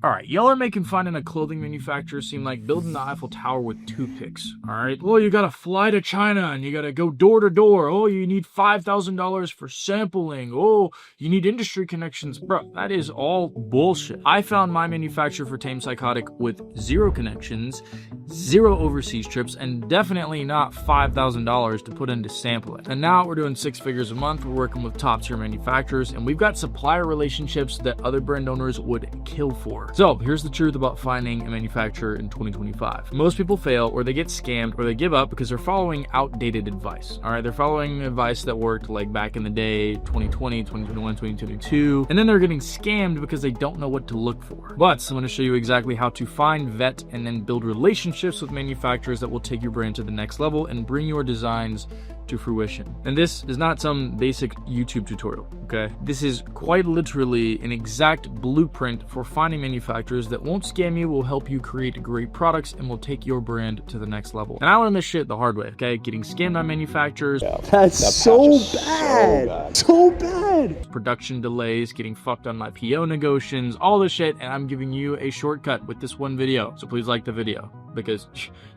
Alright, y'all are making finding a clothing manufacturer seem like building the Eiffel Tower with toothpicks, alright? Well, you gotta fly to China and you gotta go door to door. Oh, you need $5,000 for sampling. Oh, you need industry connections. Bro, that is all bullshit. I found my manufacturer for Tamed Psychotic with 0 connections, 0 overseas trips, and definitely not $5,000 to put into sampling. And now we're doing 6 figures a month. We're working with top tier manufacturers, and we've got supplier relationships that other brand owners would kill for. So here's the truth about finding a manufacturer in 2025. Most people fail, or they get scammed, or they give up because they're following outdated advice. All right, they're following advice that worked like back in the day, 2020, 2021, 2022, and then they're getting scammed because they don't know what to look for. But I'm going to show you exactly how to find, vet, and then build relationships with manufacturers that will take your brand to the next level and bring your designs to fruition. And this is not some basic YouTube tutorial, okay? This is quite literally an exact blueprint for finding manufacturers that won't scam you, will help you create great products, and will take your brand to the next level. And I learned this shit the hard way, okay? Getting scammed by manufacturers. Yeah, that's so bad. So bad. Production delays, getting fucked on my PO negotiations, all this shit, and I'm giving you a shortcut with this one video. So please like the video, because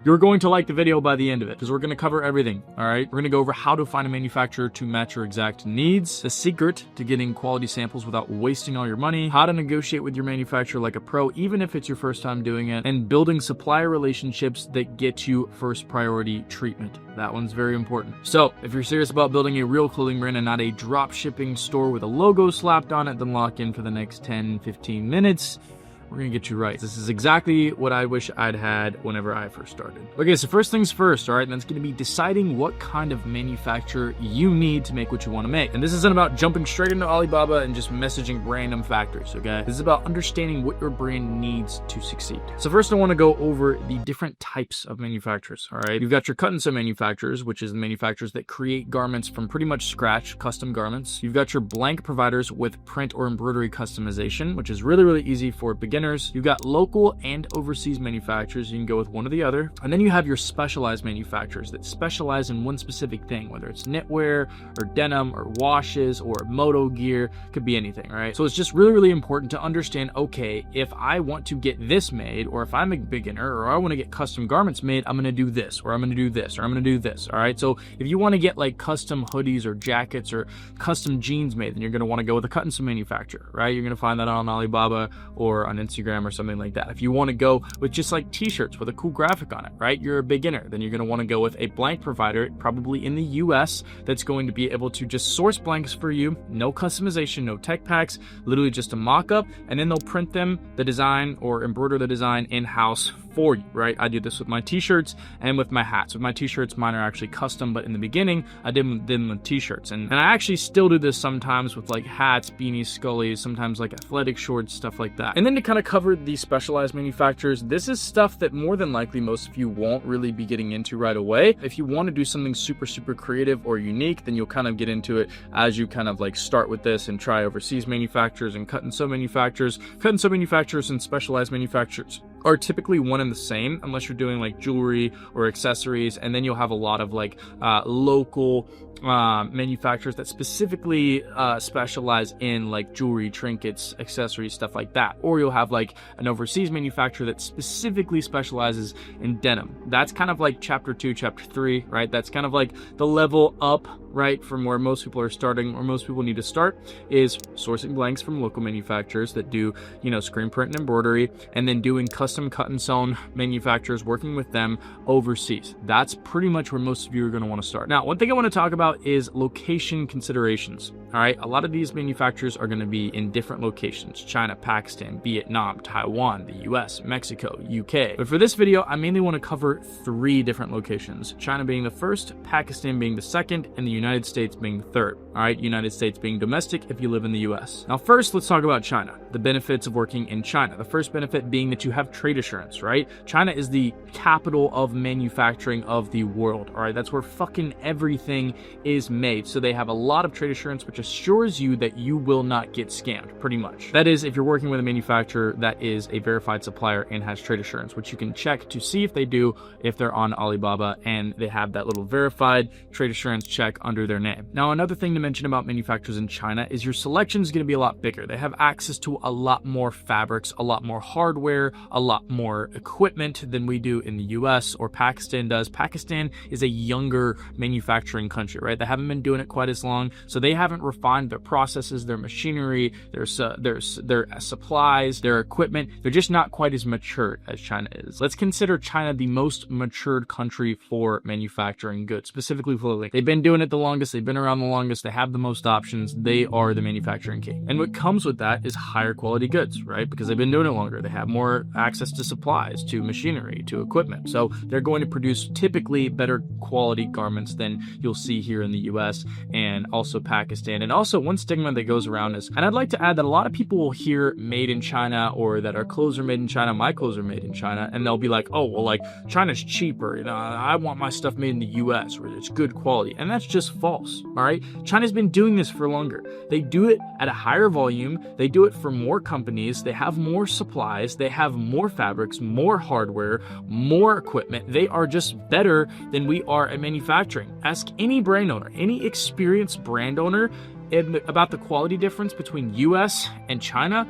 you're going to like the video by the end of it, because we're going to cover everything. All right, we're going to go over how to find a manufacturer to match your exact needs, the secret to getting quality samples without wasting all your money, how to negotiate with your manufacturer like a pro even if it's your first time doing it, and building supplier relationships that get you first priority treatment. That one's very important. So if you're serious about building a real clothing brand and not a drop shipping store with a logo slapped on it, then lock in for the next 10-15 minutes. We're gonna get you right. This is exactly what I wish I'd had whenever I first started. Okay, so first things first, all right, and that's gonna be deciding what kind of manufacturer you need to make what you wanna make. And this isn't about jumping straight into Alibaba and just messaging random factories, okay? This is about understanding what your brand needs to succeed. So first I wanna go over the different types of manufacturers, all right? You've got your cut and sew manufacturers, which is the manufacturers that create garments from pretty much scratch, custom garments. You've got your blank providers with print or embroidery customization, which is really, really easy for beginners. You've got local and overseas manufacturers. You can go with one or the other. And then you have your specialized manufacturers that specialize in one specific thing, whether it's knitwear or denim or washes or moto gear, could be anything, right? So it's just really, really important to understand, okay, if I want to get this made, or if I'm a beginner, or I want to get custom garments made, I'm going to do this, or I'm going to do this, or I'm going to do this, all right? So if you want to get like custom hoodies or jackets or custom jeans made, then you're going to want to go with a cut and sew manufacturer, right? You're going to find that on Alibaba or on Instagram or something like that. If you want to go with just like t-shirts with a cool graphic on it, right? You're a beginner, then you're going to want to go with a blank provider, probably in the US, that's going to be able to just source blanks for you, no customization, no tech packs, literally just a mock-up, and then they'll print them, the design, or embroider the design in-house for you, right? I do this with my t-shirts and with my hats. With my t-shirts, mine are actually custom, but in the beginning, I did them with t-shirts. And I actually still do this sometimes with like hats, beanies, scullies, sometimes like athletic shorts, stuff like that. And then to kind of cover these specialized manufacturers, this is stuff that more than likely most of you won't really be getting into right away. If you want to do something super, super creative or unique, then you'll kind of get into it as you kind of like start with this and try overseas manufacturers and cut and sew manufacturers. Cut and sew manufacturers and specialized manufacturers are typically one and the same, unless you're doing like jewelry or accessories, and then you'll have a lot of like local manufacturers that specifically specialize in like jewelry, trinkets, accessories, stuff like that. Or you'll have like an overseas manufacturer that specifically specializes in denim. That's kind of like chapter 2, chapter 3, right? That's kind of like the level up, right, from where most people are starting, or most people need to start, is sourcing blanks from local manufacturers that do, you know, screen print and embroidery, and then doing custom cut and sewn manufacturers, working with them overseas. That's pretty much where most of you are going to want to start. Now, one thing I want to talk about is location considerations. All right, a lot of these manufacturers are going to be in different locations: China, Pakistan, Vietnam, Taiwan, the US, Mexico, UK. But for this video, I mainly want to cover 3 different locations: China being the first, Pakistan being the second, and the United States being the third. All right, United States being domestic if you live in the US. Now, first, let's talk about China. The benefits of working in China. The first benefit being that you have trade assurance, right? China is the capital of manufacturing of the world. All right, that's where fucking everything is made. So they have a lot of trade assurance, which assures you that you will not get scammed, pretty much. That is, if you're working with a manufacturer that is a verified supplier and has trade assurance, which you can check to see if they do, if they're on Alibaba and they have that little verified trade assurance check under their name. Now, another thing to mention about manufacturers in China is your selection is going to be a lot bigger. They have access to a lot more fabrics, a lot more hardware, a lot more equipment than we do in the US or Pakistan does. Pakistan is a younger manufacturing country, right? They haven't been doing it quite as long, so they haven't refined their processes, their machinery, their supplies, their equipment. They're just not quite as mature as China is. Let's consider China the most matured country for manufacturing goods, specifically clothing. They've been doing it the longest, they've been around the longest, they have the most options, they are the manufacturing king. And what comes with that is higher quality goods, right? Because they've been doing it longer, they have more access to supplies, to machinery, to equipment. So they're going to produce typically better quality garments than you'll see here in the US and also Pakistan. And also one stigma that goes around is, and I'd like to add that a lot of people will hear made in China or that our clothes are made in China, my clothes are made in China, and they'll be like, oh, well, like China's cheaper, you know, I want my stuff made in the US where it's good quality. And that's just false, all right? China's been doing this for longer. They do it at a higher volume, they do it for more companies, they have more supplies, they have more fabrics, more hardware, more equipment. They are just better than we are at manufacturing. Ask any brand owner, any experienced brand owner about the quality difference between US and China,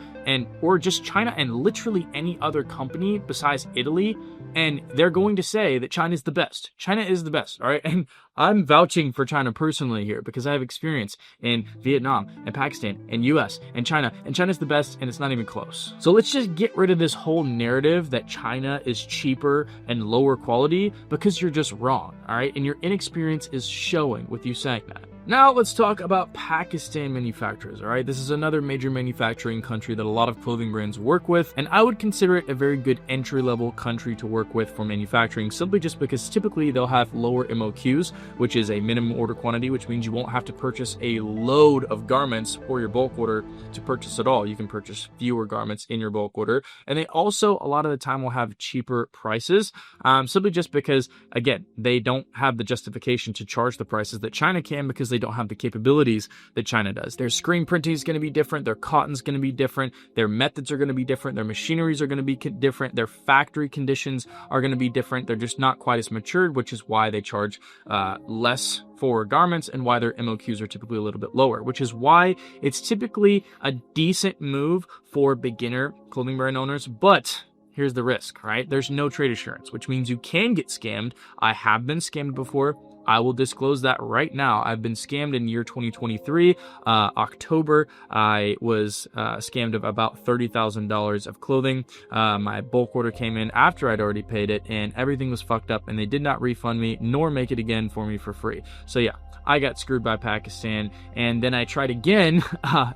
or just China and literally any other company besides Italy, and they're going to say that China is the best. China is the best, all right? And I'm vouching for China personally here because I have experience in Vietnam and Pakistan and US and China's the best, and it's not even close. So let's just get rid of this whole narrative that China is cheaper and lower quality, because you're just wrong, all right? And your inexperience is showing with you saying that. Now let's talk about Pakistan manufacturers, all right? This is another major manufacturing country that a lot of clothing brands work with, and I would consider it a very good entry-level country to work with for manufacturing, simply just because typically they'll have lower MOQs, which is a minimum order quantity, which means you won't have to purchase a load of garments for your bulk order to purchase at all. You can purchase fewer garments in your bulk order, and they also, a lot of the time, will have cheaper prices, simply just because, again, they don't have the justification to charge the prices that China can, because they don't have the capabilities that China does. Their screen printing is going to be different, their cotton's going to be different, their methods are going to be different, their machineries are going to be different, their factory conditions are going to be different. They're just not quite as matured, which is why they charge less for garments and why their MOQs are typically a little bit lower, which is why it's typically a decent move for beginner clothing brand owners. But here's the risk, right? There's no trade assurance, which means you can get scammed. I have been scammed before. I will disclose that right now. I've been scammed in year 2023, October. I was scammed of about $30,000 of clothing. My bulk order came in after I'd already paid it, and everything was fucked up, and they did not refund me nor make it again for me for free. So yeah, I got screwed by Pakistan, and then I tried again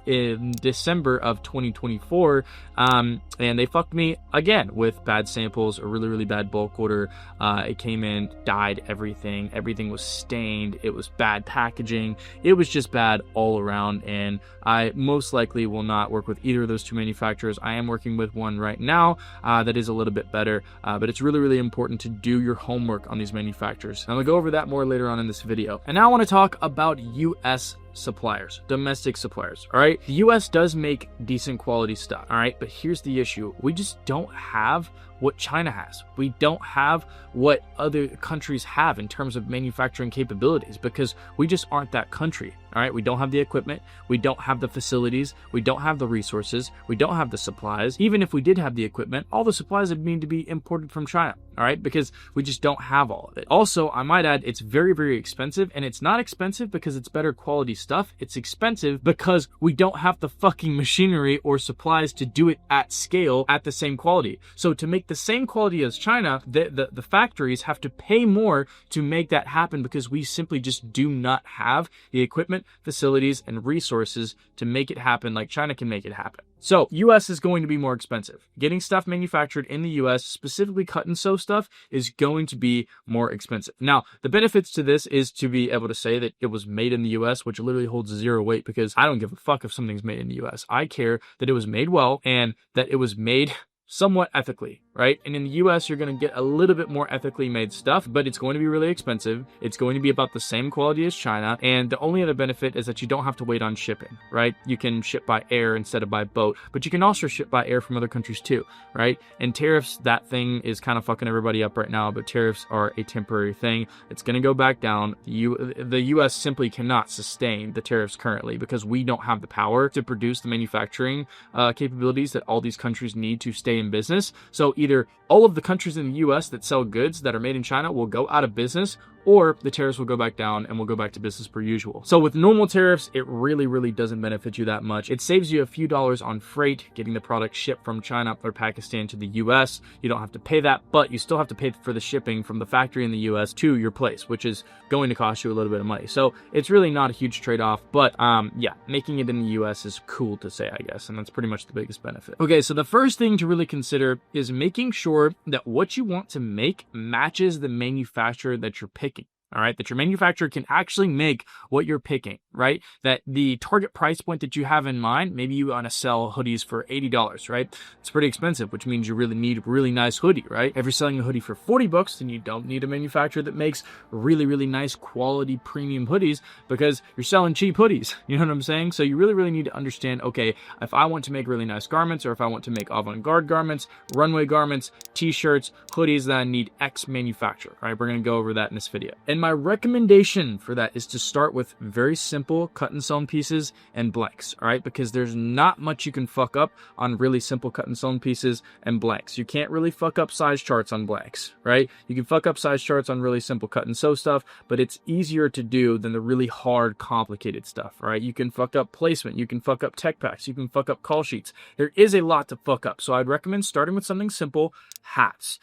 in December of 2024, and they fucked me again with bad samples, a really, really bad bulk order. It came in, dyed everything. Everything was stained. It was bad packaging. It was just bad all around, and I most likely will not work with either of those two manufacturers. I am working with one right now that is a little bit better, but it's really, really important to do your homework on these manufacturers. I'm gonna go over that more later on in this video. And now I want to talk about US suppliers, domestic suppliers, all right? The US does make decent quality stuff, all right? But here's the issue. We just don't have what China has. We don't have what other countries have in terms of manufacturing capabilities, because we just aren't that country, all right? We don't have the equipment, we don't have the facilities, we don't have the resources, we don't have the supplies. Even if we did have the equipment, all the supplies would need to be imported from China, all right? Because we just don't have all of it. Also, I might add, it's very, very expensive, and it's not expensive because it's better quality stuff. It's expensive because we don't have the fucking machinery or supplies to do it at scale at the same quality. So to make the same quality as China, the factories have to pay more to make that happen, because we simply just do not have the equipment, facilities, and resources to make it happen like China can make it happen. So US is going to be more expensive. Getting stuff manufactured in the US, specifically cut and sew stuff, is going to be more expensive. Now, the benefits to this is to be able to say that it was made in the US, which literally holds zero weight, because I don't give a fuck if something's made in the US. I care that it was made well and that it was made somewhat ethically, right? And in the US, you're going to get a little bit more ethically made stuff, but it's going to be really expensive. It's going to be about the same quality as China. And the only other benefit is that you don't have to wait on shipping, right? You can ship by air instead of by boat, but you can also ship by air from other countries too, right? And tariffs, that thing is kind of fucking everybody up right now, but tariffs are a temporary thing. It's going to go back down. The US simply cannot sustain the tariffs currently because we don't have the power to produce the manufacturing capabilities that all these countries need to stay in business. So either all of the countries in the US that sell goods that are made in China will go out of business, or the tariffs will go back down and we'll go back to business per usual. So with normal tariffs, it really doesn't benefit you that much. It saves you a few dollars on freight, getting the product shipped from China or Pakistan to the US. You don't have to pay that, but you still have to pay for the shipping from the factory in the US to your place, which is going to cost you a little bit of money. So it's really not a huge trade-off, but yeah, making it in the US is cool to say, I guess, and that's pretty much the biggest benefit. Okay, so the first thing to really consider is making sure that what you want to make matches the manufacturer that you're picking. All right, that your manufacturer can actually make what you're picking, right? That the target price point that you have in mind, maybe you want to sell hoodies for $80, right? It's pretty expensive, which means you really need a really nice hoodie, right? If you're selling a hoodie for $40, then you don't need a manufacturer that makes really nice quality premium hoodies because you're selling cheap hoodies. You know what I'm saying? So you really need to understand, okay, if I want to make really nice garments or if I want to make avant-garde garments, runway garments, t-shirts, hoodies, then I need X manufacturer, right? We're going to go over that in this video. And my recommendation for that is to start with very simple cut and sewn pieces and blanks, all right? Because there's not much you can fuck up on really simple cut and sewn pieces and blanks. You can't really fuck up size charts on blanks, right? You can fuck up size charts on really simple cut and sew stuff, but it's easier to do than the really hard, complicated stuff, right? You can fuck up placement, you can fuck up tech packs, you can fuck up call sheets. There is a lot to fuck up. So I'd recommend starting with something simple: hats,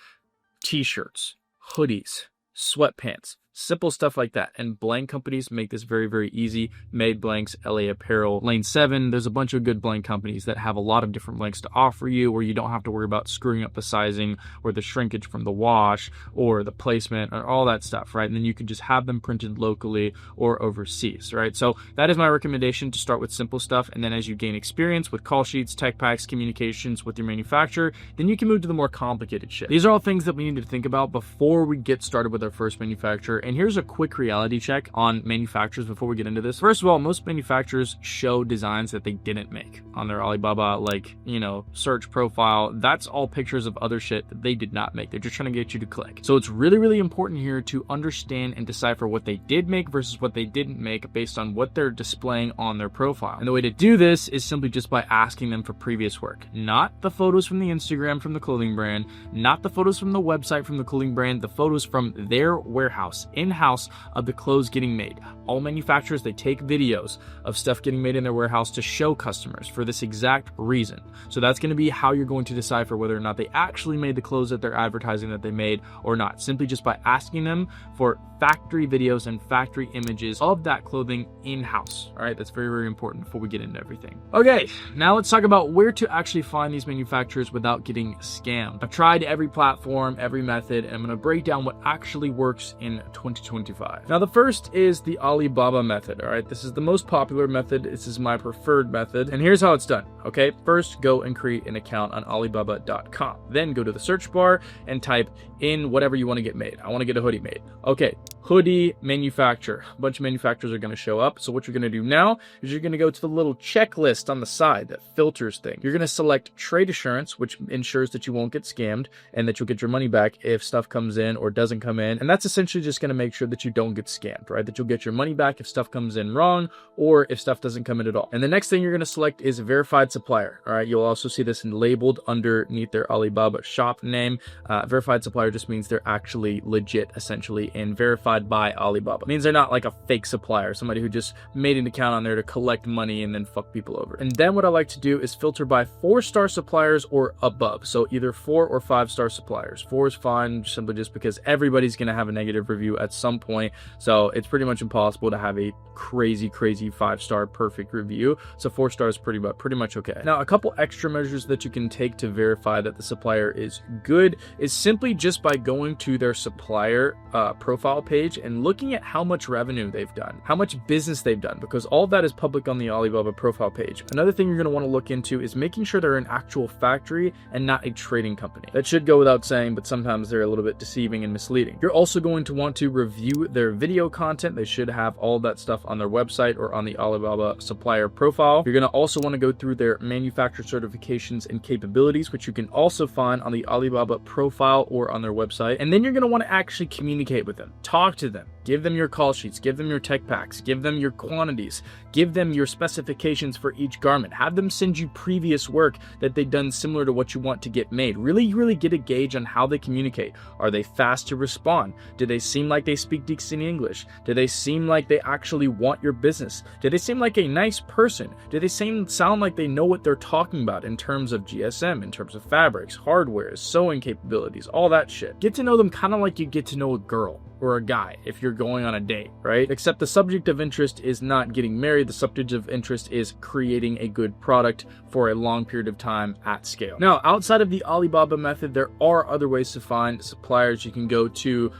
t-shirts, hoodies, sweatpants, simple stuff like that. And blank companies make this very easy. Made Blanks, LA Apparel, Lane 7. There's a bunch of good blank companies that have a lot of different blanks to offer you, where you don't have to worry about screwing up the sizing or the shrinkage from the wash or the placement or all that stuff, right? And then you can just have them printed locally or overseas, right? So that is my recommendation, to start with simple stuff. And then as you gain experience with call sheets, tech packs, communications with your manufacturer, then you can move to the more complicated shit. These are all things that we need to think about before we get started with our first manufacturer. And here's a quick reality check on manufacturers before we get into this. First of all, most manufacturers show designs that they didn't make on their Alibaba, like, you know, search profile. That's all pictures of other shit that they did not make. They're just trying to get you to click. So it's really important here to understand and decipher what they did make versus what they didn't make based on what they're displaying on their profile. And the way to do this is simply just by asking them for previous work, not the photos from the Instagram from the clothing brand, not the photos from the website from the clothing brand, the photos from their warehouse, in-house, of the clothes getting made. All manufacturers, they take videos of stuff getting made in their warehouse to show customers for this exact reason. So that's going to be how you're going to decipher whether or not they actually made the clothes that they're advertising that they made or not, simply just by asking them for factory videos and factory images of that clothing in-house. All right, that's very important before we get into everything. Okay, now let's talk about where to actually find these manufacturers without getting scammed. I've tried every platform, every method, and I'm going to break down what actually works in 2025. Now, the first is the Alibaba method. All right, this is the most popular method. This is my preferred method, and here's how it's done. Okay, first go and create an account on Alibaba.com. Then go to the search bar and type in whatever you want to get made. I want to get a hoodie made. Okay, hoodie manufacturer. A bunch of manufacturers are going to show up. So what you're going to do now is you're going to go to the little checklist on the side, that filters thing. You're going to select trade assurance, which ensures that you won't get scammed and that you'll get your money back if stuff comes in or doesn't come in. And that's essentially just going to make sure that you don't get scammed, right? That you'll get your money back if stuff comes in wrong or if stuff doesn't come in at all. And the next thing you're going to select is verified supplier. All right, you'll also see this labeled underneath their Alibaba shop name. Verified supplier just means they're actually legit, essentially, and verified by Alibaba. It means they're not like a fake supplier, somebody who just made an account on there to collect money and then fuck people over. And then what I like to do is filter by 4-star suppliers or above. So either 4 or 5-star suppliers. 4 is fine, simply just because everybody's going to have a negative review at some point. So it's pretty much impossible to have a crazy 5-star perfect review. So 4 stars pretty much okay. Now, a couple extra measures that you can take to verify that the supplier is good is simply just by going to their supplier profile page page and looking at how much revenue they've done, how much business they've done, because all of that is public on the Alibaba profile page. Another thing you're going to want to look into is making sure they're an actual factory and not a trading company. That should go without saying, but sometimes they're a little bit deceiving and misleading. You're also going to want to review their video content. They should have all that stuff on their website or on the Alibaba supplier profile. You're going to also want to go through their manufacturer certifications and capabilities, which you can also find on the Alibaba profile or on their website. And then you're going to want to actually communicate with them, talk to them, give them your call sheets, give them your tech packs, give them your quantities, give them your specifications for each garment, have them send you previous work that they've done similar to what you want to get made. Really get a gauge on how they communicate. Are they fast to respond? Do they seem like they speak decent English? Do they seem like they actually want your business? Do they seem like a nice person? Do they sound like they know what they're talking about in terms of GSM, in terms of fabrics, hardware, sewing capabilities, all that shit? Get to know them kind of like you get to know a girl or a guy if you're going on a date, right? Except the subject of interest is not getting married. The subject of interest is creating a good product for a long period of time at scale. Now, outside of the Alibaba method, there are other ways to find suppliers. You can go to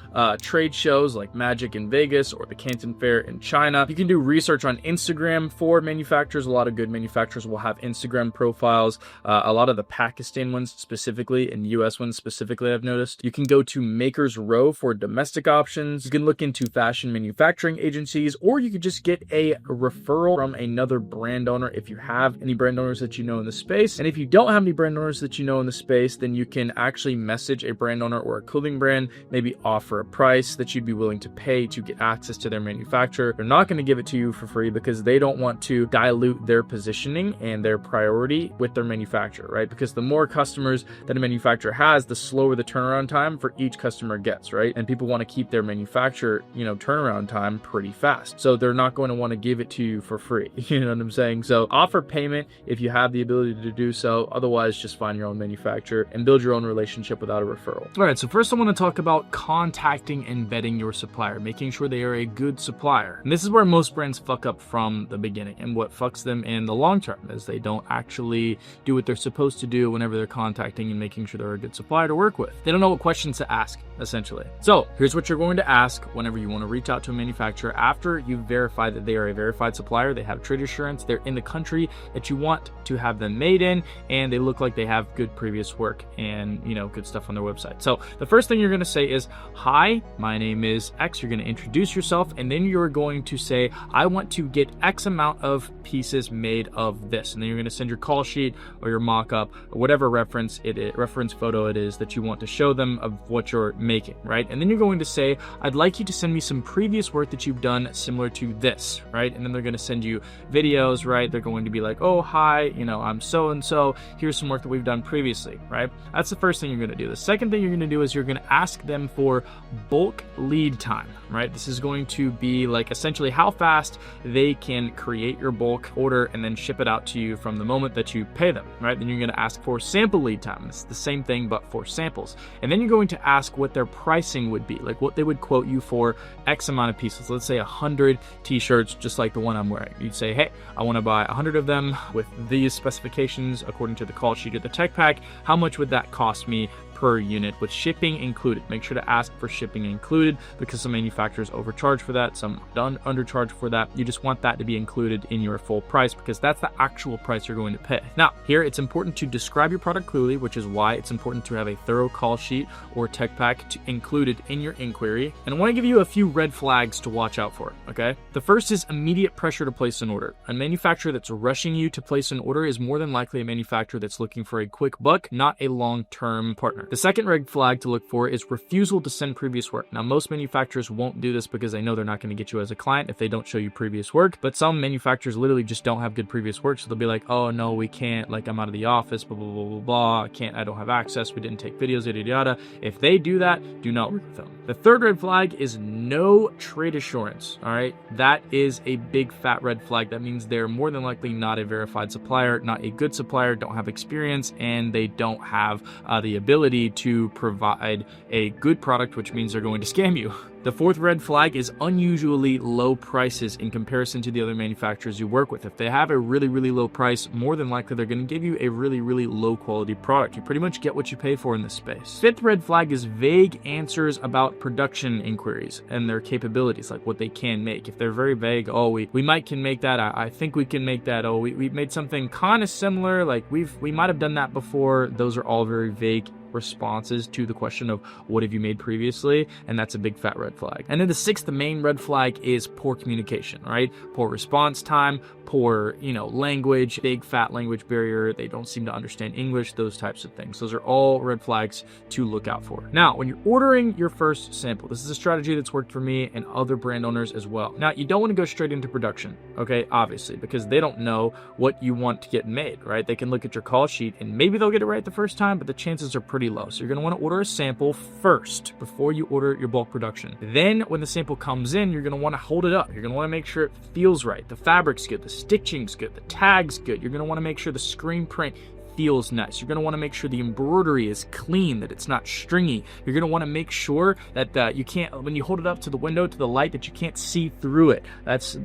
trade shows like Magic in Vegas or the Canton Fair in China. You can do research on Instagram for manufacturers. A lot of good manufacturers will have Instagram profiles. A lot of the Pakistan ones specifically and US ones specifically, I've noticed. You can go to Makers Row for domestic options. You can look into fashion manufacturing agencies, or you could just get a referral from another brand owner if you have any brand owners that you know in the space. And if you don't have any brand owners that you know in the space, then you can actually message a brand owner or a clothing brand, maybe offer a price that you'd be willing to pay to get access to their manufacturer. They're not going to give it to you for free because they don't want to dilute their positioning and their priority with their manufacturer, right? Because the more customers that a manufacturer has, the slower the turnaround time for each customer gets, right? And people want to keep their manufacturer, turnaround time pretty fast. So they're not going to want to give it to you for free. You know what I'm saying? So offer payment if you have the ability to do so. Otherwise, just find your own manufacturer and build your own relationship without a referral. All right, so first I want to talk about contacting and vetting your supplier, making sure they are a good supplier. And this is where most brands fuck up from the beginning, and what fucks them in the long term is they don't actually do what they're supposed to do whenever they're contacting and making sure they're a good supplier to work with. They don't know what questions to ask, essentially. So here's what you're going to ask whenever you want to reach out to a manufacturer after you've verified that they are a verified supplier, they have trade assurance, they're in the country that you want to have them made in, and they look like they have good previous work and good stuff on their website. So the first thing you're going to say is, hi, my name is X. You're going to introduce yourself, and then you're going to say, I want to get X amount of pieces made of this, and then you're going to send your call sheet or your mock-up or whatever reference photo it is that you want to show them of what you're making, right? And then you're going to say, I'd like you to send me some previous work that you've done similar to this, right? And then they're going to send you videos, right? They're going to be like, oh, hi, I'm so-and-so. Here's some work that we've done previously, right? That's the first thing you're going to do. The second thing you're going to do is you're going to ask them for bulk lead time, right? This is going to be like essentially how fast they can create your bulk order and then ship it out to you from the moment that you pay them, right? Then you're going to ask for sample lead time. It's the same thing, but for samples. And then you're going to ask what their pricing would be, like what they would quote you for X amount of pieces. Let's say 100 t-shirts, just like the one I'm wearing. You'd say, hey, I want to buy 100 of them with these specifications according to the call sheet of the tech pack. How much would that cost me per unit with shipping included? Make sure to ask for shipping included because some manufacturers overcharge for that, some don't undercharge for that. You just want that to be included in your full price because that's the actual price you're going to pay. Now, here it's important to describe your product clearly, which is why it's important to have a thorough call sheet or tech pack included in your inquiry. And I want to give you a few red flags to watch out for, okay? The first is immediate pressure to place an order. A manufacturer that's rushing you to place an order is more than likely a manufacturer that's looking for a quick buck, not a long-term partner. The second red flag to look for is refusal to send previous work. Now, most manufacturers won't do this because they know they're not going to get you as a client if they don't show you previous work, but some manufacturers literally just don't have good previous work, so they'll be like, oh no, we can't, like I'm out of the office, blah, blah, blah, blah, blah, I don't have access, we didn't take videos, yada, yada. If they do that, do not work with them. The third red flag is no trade assurance, all right? That is a big fat red flag. That means they're more than likely not a verified supplier, not a good supplier, don't have experience, and they don't have the ability to provide a good product, which means they're going to scam you. The fourth red flag is unusually low prices in comparison to the other manufacturers you work with. If they have a really, really low price, more than likely they're going to give you a really, really low quality product. You pretty much get what you pay for in this space. Fifth red flag is vague answers about production inquiries and their capabilities, like what they can make. If they're very vague, oh, we might can make that, I think we can make that, oh, we made something kind of similar, like we might have done that before. Those are all very vague responses to the question of what have you made previously, and that's a big fat red flag. And then the sixth, the main red flag, is poor communication, right? Poor response time, poor, language, big fat language barrier. They don't seem to understand English, those types of things. Those are all red flags to look out for. Now, when you're ordering your first sample, this is a strategy that's worked for me and other brand owners as well. Now, you don't want to go straight into production, okay? Obviously, because they don't know what you want to get made, right? They can look at your call sheet and maybe they'll get it right the first time, but the chances are pretty low. So you're going to want to order a sample first before you order your bulk production. Then when the sample comes in, you're going to want to hold it up. You're going to want to make sure it feels right. The fabric's good, the stitching's good, the tag's good. You're going to want to make sure the screen print feels nice. You're going to want to make sure the embroidery is clean, that it's not stringy. You're going to want to make sure that you can't, when you hold it up to the window, to the light, that you can't see through it. That's,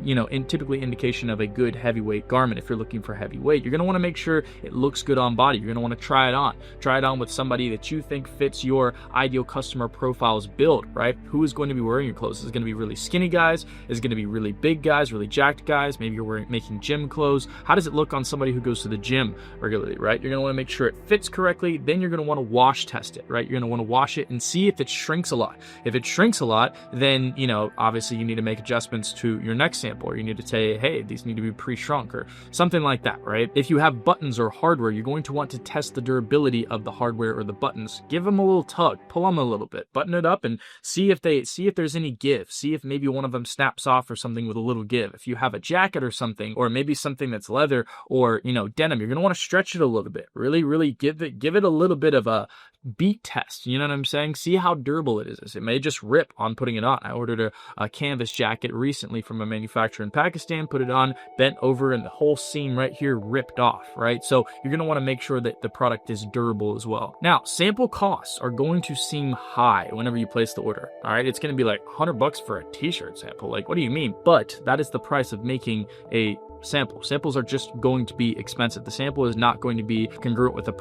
typically indication of a good heavyweight garment. If you're looking for heavyweight, you're going to want to make sure it looks good on body. You're going to want to try it on with somebody that you think fits your ideal customer profile's build, right? Who is going to be wearing your clothes? Is it going to be really skinny guys? Is it going to be really big guys, really jacked guys? Maybe you're making gym clothes. How does it look on somebody who goes to the gym regularly, right? You're going to want to make sure it fits correctly. Then you're going to want to wash test it, right? You're going to want to wash it and see if it shrinks a lot. If it shrinks a lot, then, obviously you need to make adjustments to your next sample, or you need to say, hey, these need to be pre-shrunk or something like that, right? If you have buttons or hardware, you're going to want to test the durability of the hardware or the buttons. Give them a little tug, pull them a little bit, button it up and see if there's any give. See if maybe one of them snaps off or something with a little give. If you have a jacket or something, or maybe something that's leather or, denim, you're going to want to stretch it a little bit. Really give it a little bit of a beat test. You know what I'm saying? See how durable it is. It may just rip on putting it on. I ordered a canvas jacket recently from a manufacturer in Pakistan, put it on, bent over, and the whole seam right here ripped off, right? So you're going to want to make sure that the product is durable as well. Now, sample costs are going to seem high whenever you place the order, all right? It's going to be like $100 for a t-shirt sample. Like, what do you mean? But that is the price of making a sample. Samples are just going to be expensive. The sample is not going to be congruent with the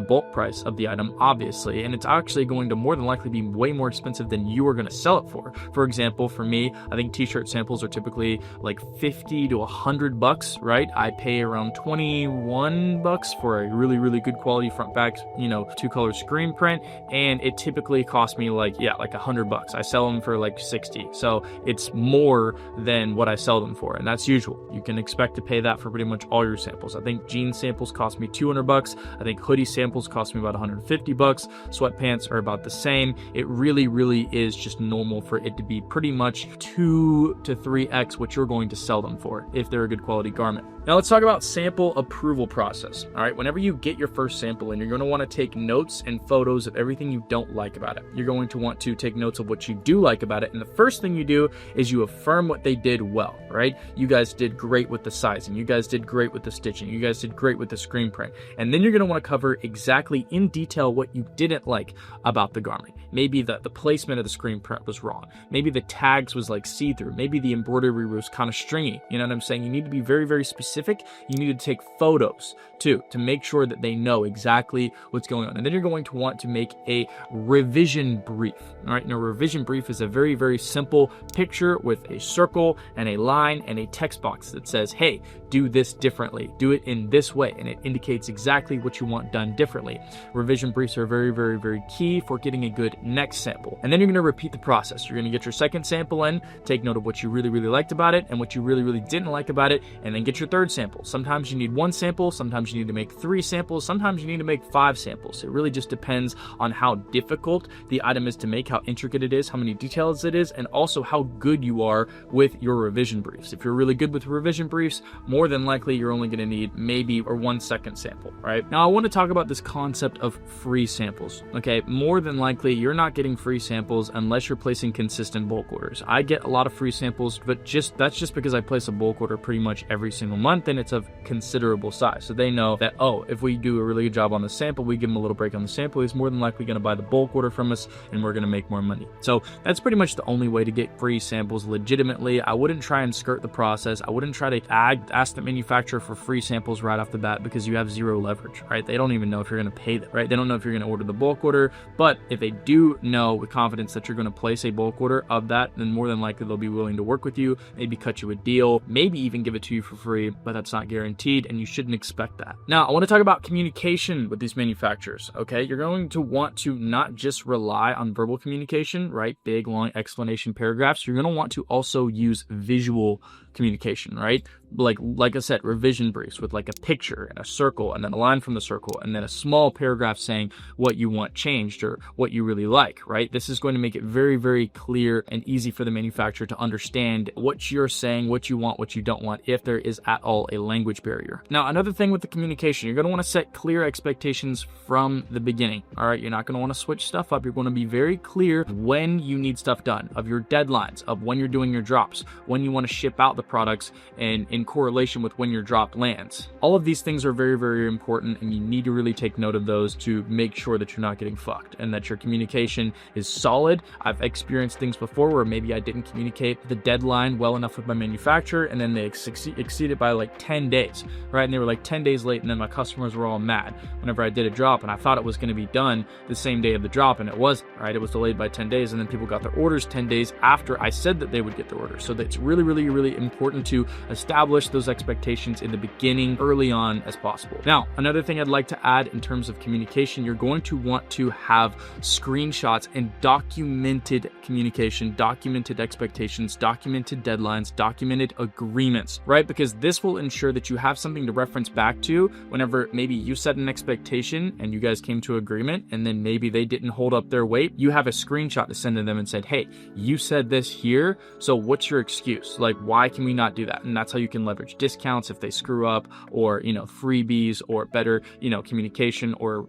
bulk price of the item, obviously, and it's actually going to more than likely be way more expensive than you are going to sell it for. For example, for me, I think t-shirt samples are typically like $50 to $100, right? I pay around $21 for a really, really good quality front back, 2-color screen print, and it typically costs me like $100. I sell them for like 60, so it's more than what I sell them for, and that's usual. You can expect to pay that for pretty much all your samples. I think jean samples cost me $200. I think hoodie samples cost me about $150. Sweatpants are about the same. It really, really is just normal for it to be pretty much 2 to 3x what you're going to sell them for if they're a good quality garment. Now let's talk about sample approval process. All right, whenever you get your first sample in, you're going to want to take notes and photos of everything you don't like about it. You're going to want to take notes of what you do like about it. And the first thing you do is you affirm what they did well, right? You guys did great with the sizing. You guys did great with the stitching. You guys did great with the screen print. And then you're going to want to cover exactly in detail what you didn't like about the garment. Maybe the placement of the screen print was wrong. Maybe the tags was like see-through. Maybe the embroidery was kind of stringy. You know what I'm saying? You need to be very, very specific. You need to take photos too to make sure that they know exactly what's going on. And then you're going to want to make a revision brief. All right. Now, a revision brief is a very, very simple picture with a circle and a line and a text box that says, hey, do this differently. Do it in this way. And it indicates exactly what you want done differently. Revision briefs are very, very, very key for getting a good next sample. And then you're going to repeat the process. You're going to get your second sample in, take note of what you really, really liked about it and what you really, really didn't like about it, and then get your third sample. Sometimes you need 1 sample, sometimes you need to make 3 samples, sometimes you need to make 5 samples. It really just depends on how difficult the item is to make, how intricate it is, how many details it is, and also how good you are with your revision briefs. If you're really good with revision briefs, more than likely you're only going to need maybe or 1 second sample, right? Now I want to talk about this concept of free samples, okay? More than likely you're not getting free samples unless you're placing consistent bulk orders. I get a lot of free samples, but that's just because I place a bulk order pretty much every single month. month, then it's of considerable size. So they know that, oh, if we do a really good job on the sample, we give them a little break on the sample, he's more than likely going to buy the bulk order from us and we're going to make more money. So that's pretty much the only way to get free samples legitimately. I wouldn't try and skirt the process. I wouldn't try to ask the manufacturer for free samples right off the bat, because you have zero leverage, right? They don't even know if you're going to pay them, right? They don't know if you're going to order the bulk order, but if they do know with confidence that you're going to place a bulk order of that, then more than likely they'll be willing to work with you, maybe cut you a deal, maybe even give it to you for free, but that's not guaranteed and you shouldn't expect that. Now, I want to talk about communication with these manufacturers, okay? You're going to want to not just rely on verbal communication, right? Big, long explanation paragraphs. You're going to want to also use visual communication, right? Like I said, revision briefs with like a picture and a circle and then a line from the circle and then a small paragraph saying what you want changed or what you really like, right? This is going to make it very, very clear and easy for the manufacturer to understand what you're saying, what you want, what you don't want, if there is at all a language barrier. Now, another thing with the communication, you're going to want to set clear expectations from the beginning, all right? You're not going to want to switch stuff up. You're going to be very clear when you need stuff done, of your deadlines, of when you're doing your drops, when you want to ship out the products, and in correlation with when your drop lands. All of these things are very, very important, and you need to really take note of those to make sure that you're not getting fucked and that your communication is solid. I've experienced things before where maybe I didn't communicate the deadline well enough with my manufacturer, and then they exceeded by like 10 days, right? And they were like 10 days late, and then my customers were all mad whenever I did a drop, and I thought it was going to be done the same day of the drop, and it wasn't, right? It was delayed by 10 days, and then people got their orders 10 days after I said that they would get their orders. So that's really, really, really important to establish those expectations in the beginning, early on as possible. Now, another thing I'd like to add in terms of communication, you're going to want to have screenshots and documented communication, documented expectations, documented deadlines, documented agreements, right? Because this will ensure that you have something to reference back to whenever maybe you set an expectation and you guys came to agreement and then maybe they didn't hold up their weight. You have a screenshot to send to them and said, hey, you said this here, so what's your excuse? Like, why can we not do that? And that's how you can leverage discounts if they screw up, or, freebies, or better, communication, or,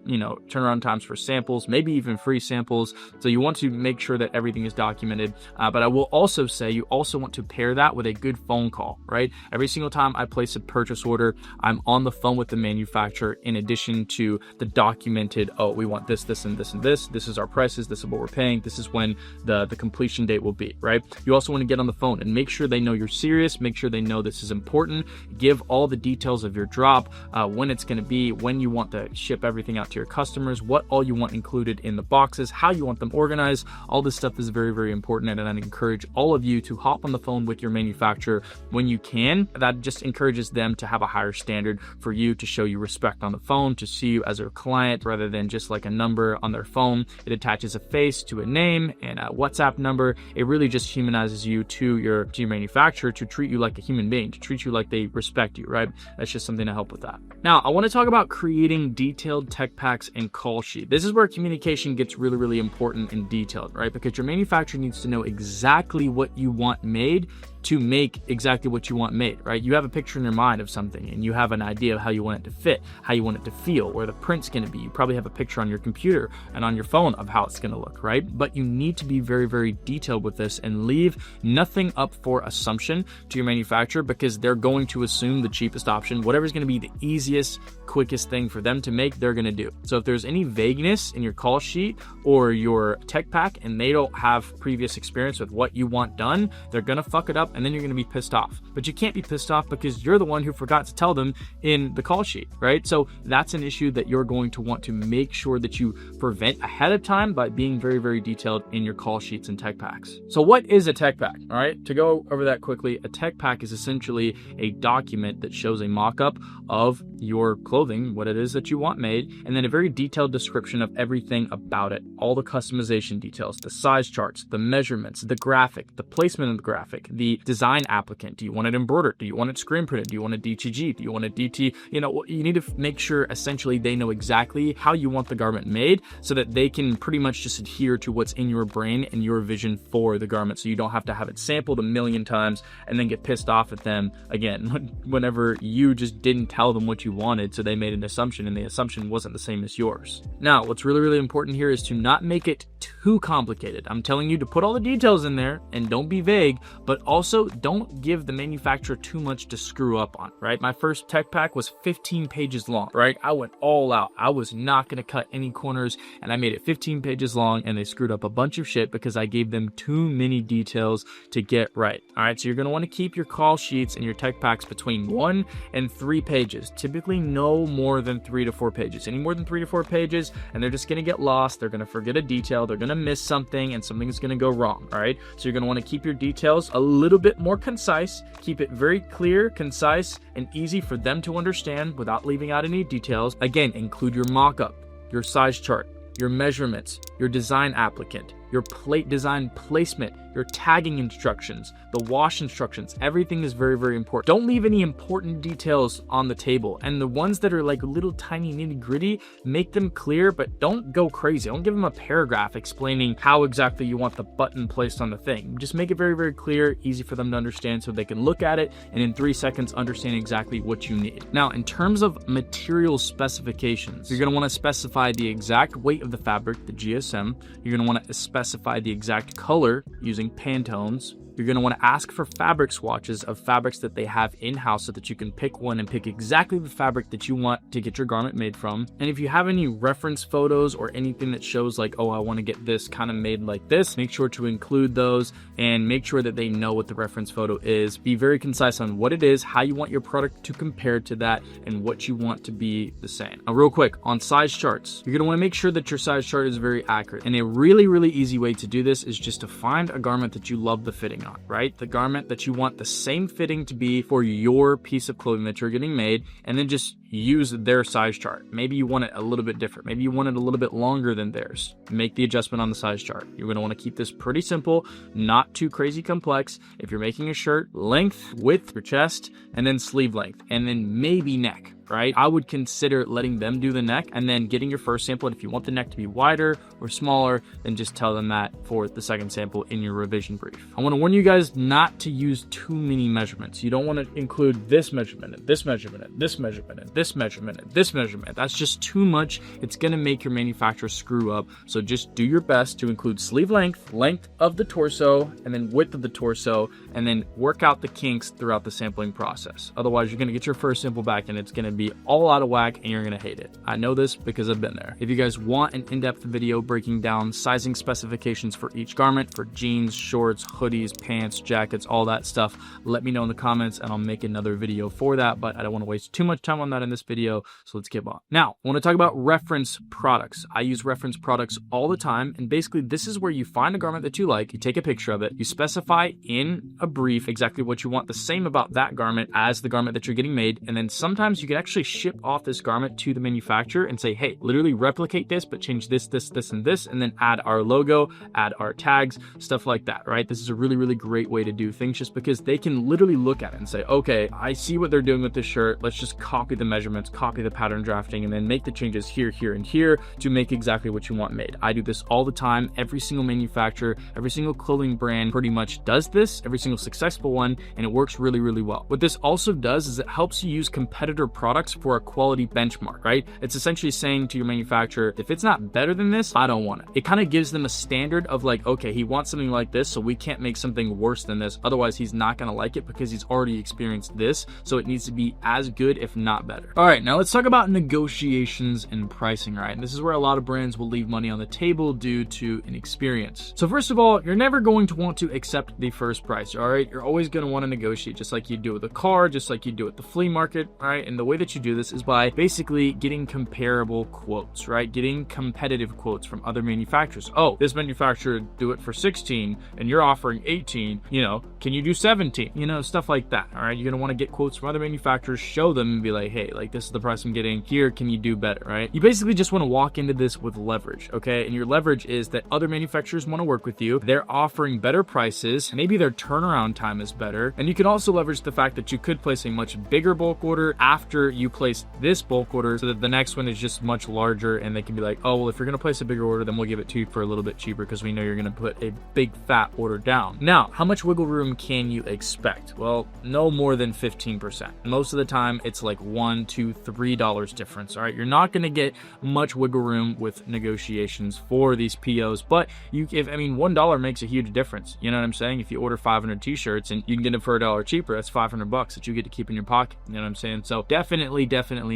turnaround times for samples, maybe even free samples. So you want to make sure that everything is documented. But I will also say you also want to pair that with a good phone call, right? Every single time I place a purchase order, I'm on the phone with the manufacturer in addition to the documented, oh, we want this, this, and this, and this. This is our prices. This is what we're paying. This is when the completion date will be, right? You also want to get on the phone and make sure they know you're serious, make sure they know this is important, give all the details of your drop, when it's going to be, when you want to ship everything out to your customers, what all you want included in the boxes, how you want them organized. All this stuff is very, very important, and I encourage all of you to hop on the phone with your manufacturer when you can. That just encourages them to have a higher standard for you, to show you respect on the phone, to see you as their client rather than just like a number on their phone. It attaches a face to a name and a WhatsApp number. It really just humanizes you to your manufacturer, to treat you like a human being, to treat you like they respect you, right? That's just something to help with that. Now, I want to talk about creating detailed tech packs and call sheet. This is where communication gets really, really important and detailed, right? Because your manufacturer needs to know exactly what you want made to make exactly what you want made, right? You have a picture in your mind of something and you have an idea of how you want it to fit, how you want it to feel, where the print's going to be. You probably have a picture on your computer and on your phone of how it's going to look, right? But you need to be very, very detailed with this and leave nothing up for assumption to your manufacturer, because they're going to assume the cheapest option, whatever's going to be the easiest, quickest thing for them to make, they're going to do. So if there's any vagueness in your call sheet or your tech pack and they don't have previous experience with what you want done, they're going to fuck it up, and then you're going to be pissed off. But you can't be pissed off because you're the one who forgot to tell them in the call sheet, right? So that's an issue that you're going to want to make sure that you prevent ahead of time by being very, very detailed in your call sheets and tech packs. So what is a tech pack? All right, to go over that quickly, a tech pack is essentially a document that shows a mock-up of your clothing, what it is that you want made, and then a very detailed description of everything about it, all the customization details, the size charts, the measurements, the graphic, the placement of the graphic, the design applicant. Do you want it embroidered? Do you want it screen printed? Do you want it DTG? Do you want it DT? You need to make sure essentially they know exactly how you want the garment made so that they can pretty much just adhere to what's in your brain and your vision for the garment, so you don't have to have it sampled a million times and then get pissed off at them again whenever you just didn't tell them what you wanted, so they made an assumption and the assumption wasn't the same as yours. Now, what's really, really important here is to not make it too complicated. I'm telling you to put all the details in there and don't be vague, but also Also, don't give the manufacturer too much to screw up on, right? My first tech pack was 15 pages long, right? I went all out. I was not going to cut any corners, and I made it 15 pages long, and they screwed up a bunch of shit because I gave them too many details to get right. All right, so you're going to want to keep your call sheets and your tech packs between 1 and 3 pages. Typically no more than 3 to 4 pages. Any more than 3 to 4 pages, and they're just going to get lost. They're going to forget a detail. They're going to miss something, and something's going to go wrong. All right, so you're going to want to keep your details a little bit more concise. Keep it very clear, concise, and easy for them to understand without leaving out any details. Again, include your mock-up, your size chart, your measurements, your design applicant, your plate design placement, your tagging instructions, the wash instructions. Everything is very, very important. Don't leave any important details on the table. And the ones that are like little tiny nitty gritty, make them clear, but don't go crazy. Don't give them a paragraph explaining how exactly you want the button placed on the thing. Just make it very, very clear, easy for them to understand so they can look at it and in 3 seconds understand exactly what you need. Now, in terms of material specifications, you're gonna wanna specify the exact weight of the fabric, the GSM. You're gonna wanna specify the exact color using Pantones. You're going to want to ask for fabric swatches of fabrics that they have in-house so that you can pick one and pick exactly the fabric that you want to get your garment made from. And if you have any reference photos or anything that shows like, oh, I want to get this kind of made like this, make sure to include those and make sure that they know what the reference photo is. Be very concise on what it is, how you want your product to compare to that, and what you want to be the same. Now, real quick, on size charts, you're going to want to make sure that your size chart is very accurate. And a really, really easy way to do this is just to find a garment that you love the fitting on, right? The garment that you want the same fitting to be for your piece of clothing that you're getting made, and then just use their size chart. Maybe you want it a little bit different. Maybe you want it a little bit longer than theirs. Make the adjustment on the size chart. You're going to want to keep this pretty simple, not too crazy complex. If you're making a shirt, length, width, your chest, and then sleeve length, and then maybe neck, right? I would consider letting them do the neck and then getting your first sample. And if you want the neck to be wider or smaller, then just tell them that for the second sample in your revision brief. I want to warn you guys not to use too many measurements. You don't want to include this measurement and this measurement and this measurement and this measurement and this measurement. That's just too much. It's going to make your manufacturer screw up. So just do your best to include sleeve length, length of the torso, and then width of the torso, and then work out the kinks throughout the sampling process. Otherwise, you're going to get your first sample back and it's going to be all out of whack and you're going to hate it. I know this because I've been there. If you guys want an in-depth video breaking down sizing specifications for each garment, for jeans, shorts, hoodies, pants, jackets, all that stuff, let me know in the comments and I'll make another video for that, but I don't want to waste too much time on that in this video, so let's keep on. Now, I want to talk about reference products. I use reference products all the time, and basically this is where you find a garment that you like, you take a picture of it, you specify in a brief exactly what you want the same about that garment as the garment that you're getting made, and then sometimes you can actually ship off this garment to the manufacturer and say, hey, literally replicate this, but change this, this, and this, and then add our logo, add our tags, stuff like that, right? This is a really, really great way to do things just because they can literally look at it and say, okay, I see what they're doing with this shirt. Let's just copy the measurements, copy the pattern drafting, and then make the changes here, here, and here to make exactly what you want made. I do this all the time. Every single manufacturer, every single clothing brand pretty much does this, every single successful one, and it works really, really well. What this also does is it helps you use competitor products for a quality benchmark, right? It's essentially saying to your manufacturer, if it's not better than this, I don't want it. It kind of gives them a standard of like, okay, he wants something like this, so we can't make something worse than this. Otherwise, he's not going to like it because he's already experienced this. So it needs to be as good, if not better. All right, now let's talk about negotiations and pricing, right? And this is where a lot of brands will leave money on the table due to inexperience. So first of all, you're never going to want to accept the first price, all right? You're always going to want to negotiate just like you do with a car, just like you do at the flea market, all right? And the way that you do this is by basically getting comparable quotes, right? Getting competitive quotes from other manufacturers. Oh, this manufacturer do it for 16 and you're offering 18, you know, can you do 17? You know, stuff like that, all right? You're going to want to get quotes from other manufacturers, show them and be like, hey, like this is the price I'm getting here. Can you do better, right? You basically just want to walk into this with leverage, okay? And your leverage is that other manufacturers want to work with you. They're offering better prices. Maybe their turnaround time is better. And you can also leverage the fact that you could place a much bigger bulk order after sure you place this bulk order so that the next one is just much larger, and they can be like, oh, well, if you're gonna place a bigger order, then we'll give it to you for a little bit cheaper because we know you're gonna put a big fat order down. Now, how much wiggle room can you expect? Well, no more than 15%. Most of the time, it's like $1, $2, $3 difference. All right, you're not gonna get much wiggle room with negotiations for these POs, but $1 makes a huge difference. You know what I'm saying? If you order 500 t-shirts and you can get them for $1 cheaper, that's $500 that you get to keep in your pocket. You know what I'm saying? So definitely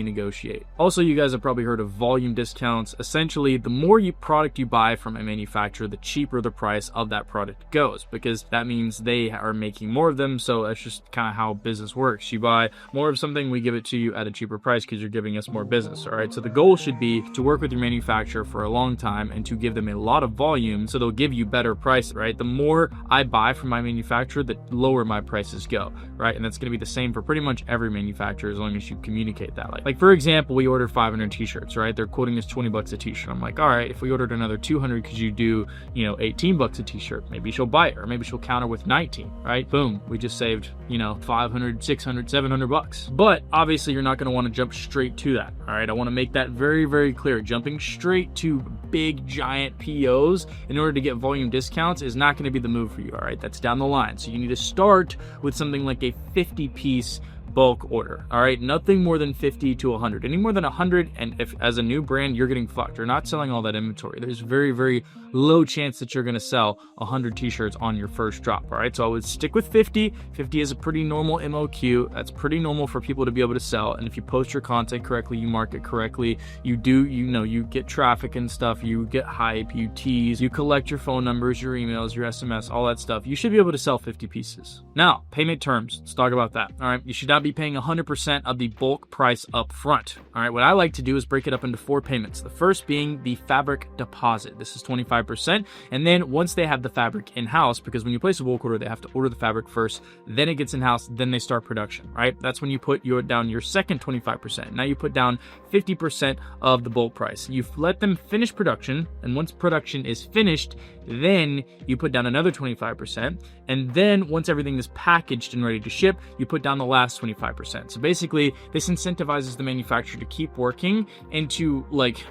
negotiate. Also, you guys have probably heard of volume discounts. Essentially, the more product you buy from a manufacturer, the cheaper the price of that product goes, because that means they are making more of them. So that's just kind of how business works. You buy more of something, we give it to you at a cheaper price because you're giving us more business. All right, so the goal should be to work with your manufacturer for a long time and to give them a lot of volume so they'll give you better prices. Right, the more I buy from my manufacturer, the lower my prices go. Right, and that's going to be the same for pretty much every manufacturer as long as you communicate that. Like for example, we ordered 500 t-shirts. Right, they're quoting us $20 a t-shirt. I'm like, all right, if we ordered another 200 because you do $18 a t-shirt, maybe she'll buy it, or maybe she'll counter with 19. Right, boom, we just saved 500, 600, $700. But obviously you're not going to want to jump straight to that. All right, I want to make that very clear. Jumping straight to big giant POs in order to get volume discounts is not going to be the move for you. All right, that's down the line. So you need to start with something like a 50-piece bulk order. All right, nothing more than 50 to 100. Any more than 100, and if as a new brand you're getting fucked, you're not selling all that inventory. There's very low chance that you're going to sell 100 t-shirts on your first drop. All right, so I would stick with 50. 50 is a pretty normal MOQ. That's pretty normal for people to be able to sell. And if you post your content correctly, you market correctly, you get traffic and stuff, you get hype, you tease, you collect your phone numbers, your emails, your SMS, all that stuff, you should be able to sell 50 pieces. Now, payment terms, let's talk about that. All right, you should not be paying 100% of the bulk price up front. All right, what I like to do is break it up into 4 payments. The first being the fabric deposit. This is 25%. And then once they have the fabric in-house, because when you place a bulk order, they have to order the fabric first, then it gets in-house, then they start production, right? That's when you put down your second 25%. Now you put down 50% of the bulk price. You let them finish production, and once production is finished, then you put down another 25%, and then once everything is packaged and ready to ship, you put down the last 25%. So basically, this incentivizes the manufacturer to keep working and to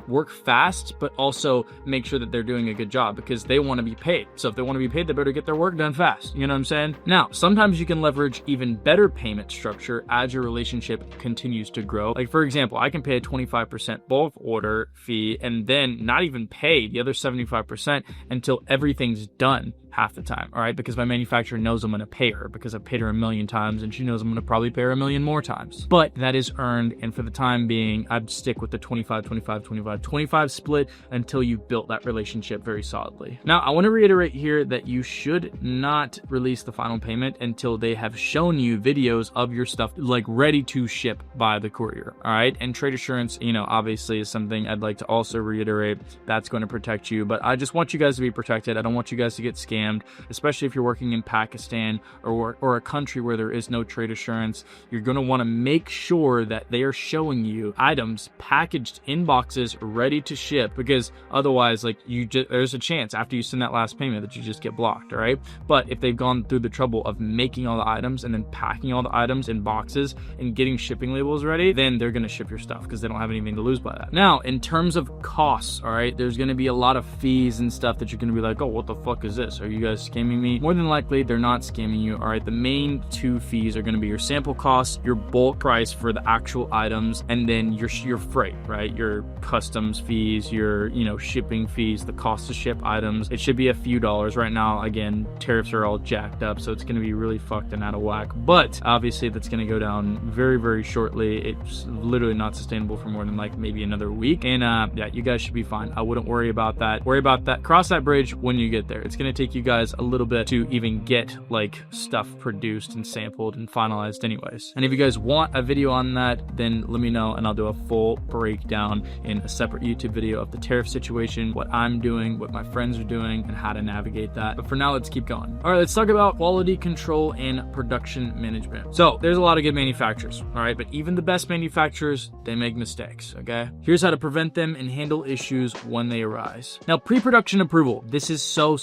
work fast, but also make sure that they're doing a good job because they want to be paid. So if they want to be paid, they better get their work done fast. You know what I'm saying? Now, sometimes you can leverage even better payment structure as your relationship continues to grow. Like for example, I can pay a 25% bulk order fee and then not even pay the other 75% until everything's done half the time, all right? Because my manufacturer knows I'm going to pay her because I've paid her 1,000,000 times and she knows I'm going to probably pay her 1,000,000 more times. But that is earned, and for the time being, I'd stick with the 25 split until you've built that relationship very solidly. Now, I want to reiterate here that you should not release the final payment until they have shown you videos of your stuff ready to ship by the courier, all right? And trade assurance, obviously is something I'd like to also reiterate. That's going to protect you, but I just want you guys to be protected. I don't want you guys to get scammed, especially if you're working in Pakistan or a country where there is no trade assurance. You're going to want to make sure that they are showing you items packaged in boxes ready to ship, because otherwise there's a chance after you send that last payment that you just get blocked, all right? But if they've gone through the trouble of making all the items and then packing all the items in boxes and getting shipping labels ready, then they're going to ship your stuff because they don't have anything to lose by that. Now, in terms of costs, all right, there's going to be a lot of fees and stuff that you're going to be like, oh, what the fuck is this? Are you guys scamming me? More than likely, they're not scamming you, all right? The main 2 fees are going to be your sample costs, your bulk price for the actual items, and then your freight, right? Your customs fees, your, shipping fees, the cost to ship items. It should be a few dollars. Right now, again, tariffs are all jacked up, so it's going to be really fucked and out of whack. But obviously, that's going to go down very shortly. It's literally not sustainable for more than maybe another week. And yeah, you guys should be fine. I wouldn't worry about that. Cross that bridge when you get there. It's going to take you guys a little bit to even get stuff produced and sampled and finalized anyways. And if you guys want a video on that, then let me know and I'll do a full breakdown in a separate YouTube video of the tariff situation, what I'm doing, what my friends are doing, and how to navigate that. But for now, let's keep going. All right, let's talk about quality control and production management. So there's a lot of good manufacturers, all right, but even the best manufacturers, they make mistakes, okay? Here's how to prevent them and handle issues when they arise. Now, pre-production approval. This is so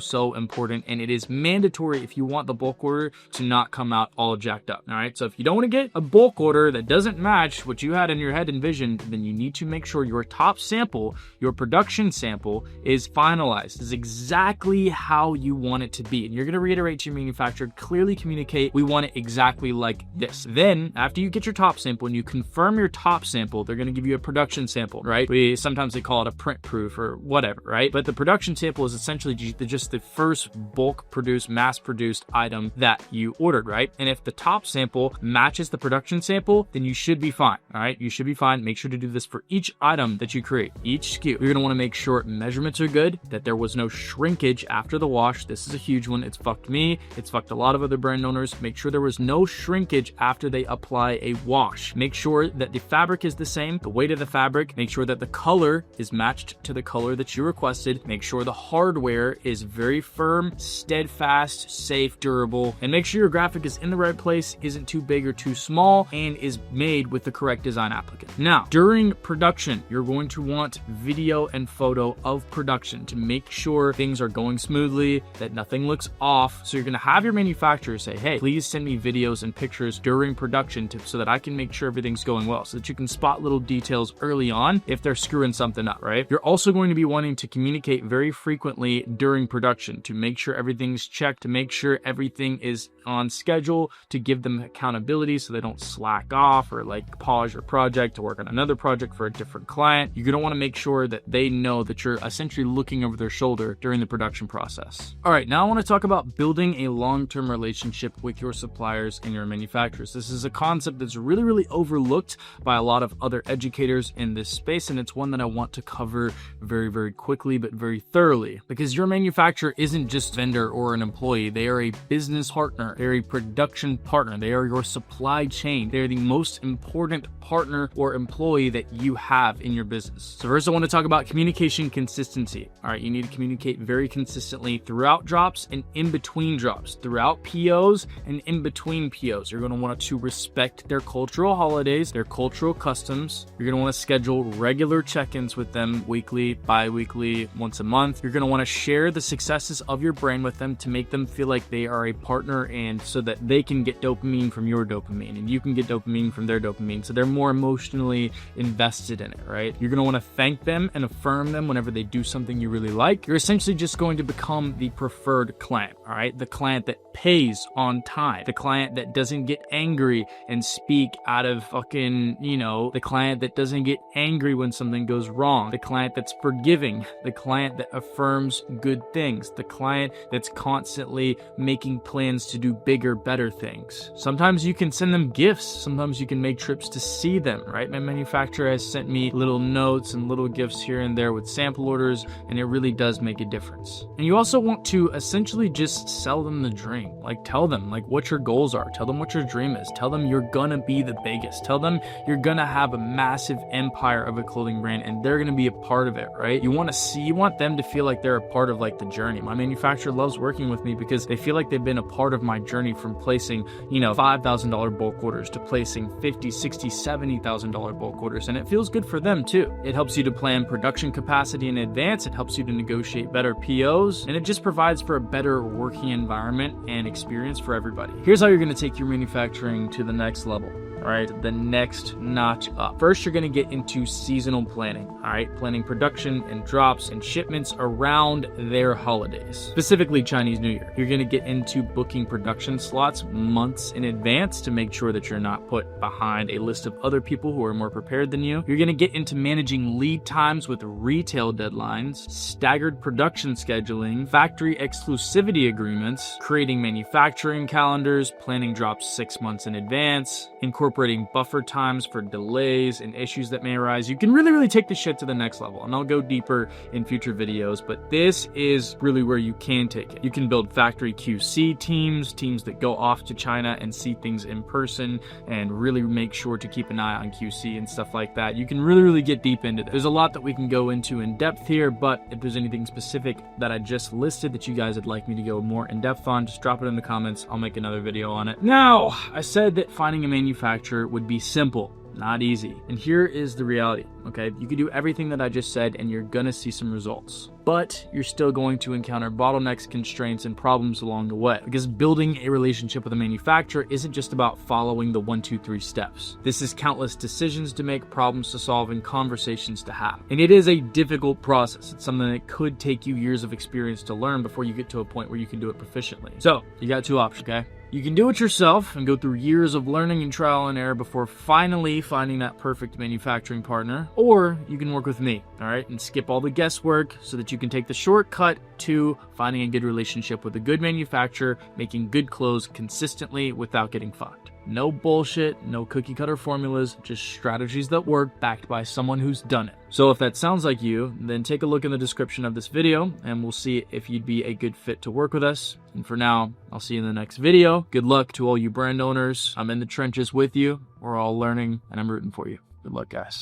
so important, and it is mandatory if you want the bulk order to not come out all jacked up. All right, so if you don't want to get a bulk order that doesn't match what you had in your head envisioned, then you need to make sure your top sample, your production sample, is finalized, is exactly how you want it to be. And you're going to reiterate to your manufacturer, clearly communicate, we want it exactly like this. Then after you get your top sample and you confirm your top sample, they're going to give you a production sample, right? Sometimes they call it a print proof or whatever, right? But the production sample is essentially just the first bulk produced, mass produced item that you ordered, right? And if the top sample matches the production sample, then you should be fine. All right, you should be fine. Make sure to do this for each item that you create, each SKU. You're going to want to make sure measurements are good, that there was no shrinkage after the wash. This is a huge one. It's fucked me. It's fucked a lot of other brand owners. Make sure there was no shrinkage after they apply a wash. Make sure that the fabric is the same, the weight of the fabric. Make sure that the color is matched to the color that you requested. Make sure the hardware is very firm, steadfast, safe, durable, and make sure your graphic is in the right place, isn't too big or too small, and is made with the correct design applicant. Now, during production, you're going to want video and photo of production to make sure things are going smoothly, that nothing looks off. So you're going to have your manufacturer say, hey, please send me videos and pictures during production so that I can make sure everything's going well, so that you can spot little details early on if they're screwing something up, right? You're also going to be wanting to communicate very frequently during production to make sure everything's checked, to make sure everything is on schedule, to give them accountability so they don't slack off or like pause your project to work on another project for a different client. You're going to want to make sure that they know that you're essentially looking over their shoulder during the production process. All right, now I want to talk about building a long-term relationship with your suppliers and your manufacturers. This is a concept that's really, really overlooked by a lot of other educators in this space, and it's one that I want to cover very, very quickly, but very thoroughly, because your manufacturer isn't just a vendor or an employee. They are a business partner. They're a production partner. They are your supply chain. They're the most important partner or employee that you have in your business. So first I want to talk about communication consistency. All right, you need to communicate very consistently throughout drops and in between drops, throughout POs and in between POs. You're going to want to respect their cultural holidays, their cultural customs. You're going to want to schedule regular check-ins with them, weekly, bi-weekly, once a month. You're going to want to share the successes of your brand with them to make them feel like they are a partner, and so that they can get dopamine from your dopamine and you can get dopamine from their dopamine, so they're more emotionally invested in it, right? You're going to want to thank them and affirm them whenever they do something you really like. You're essentially just going to become the preferred client, all right? The client that pays on time, the client that doesn't get angry and speak out of fucking, the client that doesn't get angry when something goes wrong, the client that's forgiving, the client that affirms good things, the client that's constantly making plans to do bigger, better things. Sometimes you can send them gifts. Sometimes you can make trips to see them, right? My manufacturer has sent me little notes and little gifts here and there with sample orders, and it really does make a difference. And you also want to essentially just sell them the dream. Like, tell them like what your goals are. Tell them what your dream is. Tell them you're gonna be the biggest. Tell them you're gonna have a massive empire of a clothing brand and they're gonna be a part of it, right? You want them to feel like they're a part of like the journey. My manufacturer loves working with me because they feel like they've been a part of my journey, from placing, $5,000 bulk orders to placing $50,000, $60,000, $70,000 bulk orders. And it feels good for them too. It helps you to plan production capacity in advance. It helps you to negotiate better POs, and it just provides for a better working environment and experience for everybody. Here's how you're going to take your manufacturing to the next level. All right, the next notch up. First, you're going to get into seasonal planning. All right, planning production and drops and shipments around their holidays, specifically Chinese New Year. You're going to get into booking production slots months in advance to make sure that you're not put behind a list of other people who are more prepared than you. You're going to get into managing lead times with retail deadlines, staggered production scheduling, factory exclusivity agreements, creating manufacturing calendars, planning drops 6 months in advance, incorporating buffer times for delays and issues that may arise. You can really take this shit to the next level, and I'll go deeper in future videos, but this is really where you can take it. You can build factory QC teams that go off to China and see things in person and really make sure to keep an eye on QC and stuff like that. You can really get deep into this. There's a lot that we can go into in depth here, but if there's anything specific that I just listed that you guys would like me to go more in depth on, just drop it in the comments. I'll make another video on it. Now, I said that finding a manufacturer would be simple. Not easy. And here is the reality, okay? You can do everything that I just said and you're gonna see some results. But you're still going to encounter bottlenecks, constraints, and problems along the way. Because building a relationship with a manufacturer isn't just about following the 1, 2, 3 steps. This is countless decisions to make, problems to solve, and conversations to have. And it is a difficult process. It's something that could take you years of experience to learn before you get to a point where you can do it proficiently. So, you got 2 options, okay? You can do it yourself and go through years of learning and trial and error before finally finding that perfect manufacturing partner, or you can work with me, all right, and skip all the guesswork so that you can take the shortcut to finding a good relationship with a good manufacturer, making good clothes consistently without getting fucked. No bullshit, no cookie cutter formulas, just strategies that work backed by someone who's done it. So if that sounds like you, then take a look in the description of this video and we'll see if you'd be a good fit to work with us. And for now, I'll see you in the next video. Good luck to all you brand owners. I'm in the trenches with you. We're all learning and I'm rooting for you. Good luck, guys.